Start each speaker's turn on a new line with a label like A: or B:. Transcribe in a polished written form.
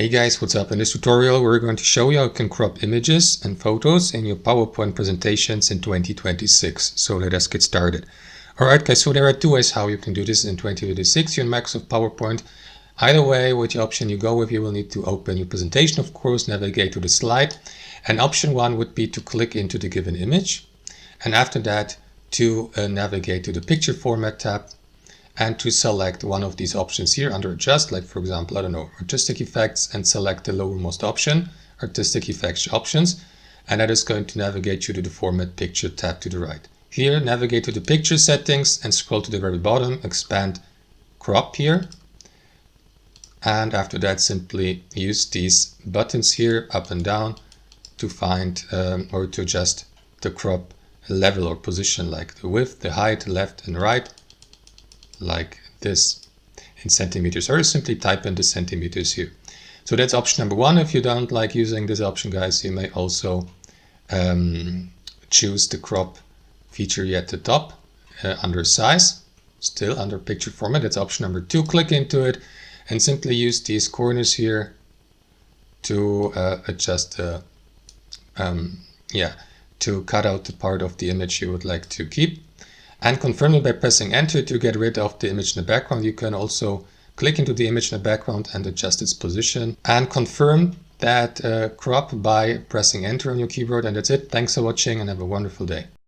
A: Hey guys, what's up? In this tutorial we're going to show you how you can crop images and photos in your PowerPoint presentations in 2026. So let us get started. Alright guys, so there are two ways how you can do this in 2026 in Microsoft PowerPoint. Either way, with the option you go with, you will need to open your presentation, of course, navigate to the slide. And option one would be to click into the given image. And after that, to navigate to the picture format tab. And to select one of these options here under adjust, like for example, I don't know, artistic effects, and select the lowermost option, artistic effects options. And that is going to navigate you to the format picture tab to the right. Here, navigate to the picture settings and scroll to the very bottom, expand crop here. And after that, simply use these buttons here, up and down, to find or to adjust the crop level or position, like the width, the height, left and right, like this in centimeters, or simply type in the centimeters here. So that's option number one. If you don't like using this option, guys, you may also choose the crop feature here at the top under size, still under picture format. That's option number two. Click into it and simply use these corners here to adjust the to cut out the part of the image you would like to keep. And confirm it by pressing enter to get rid of the image in the background. You can also click into the image in the background and adjust its position, and confirm that crop by pressing enter on your keyboard. And that's it. Thanks for watching and have a wonderful day.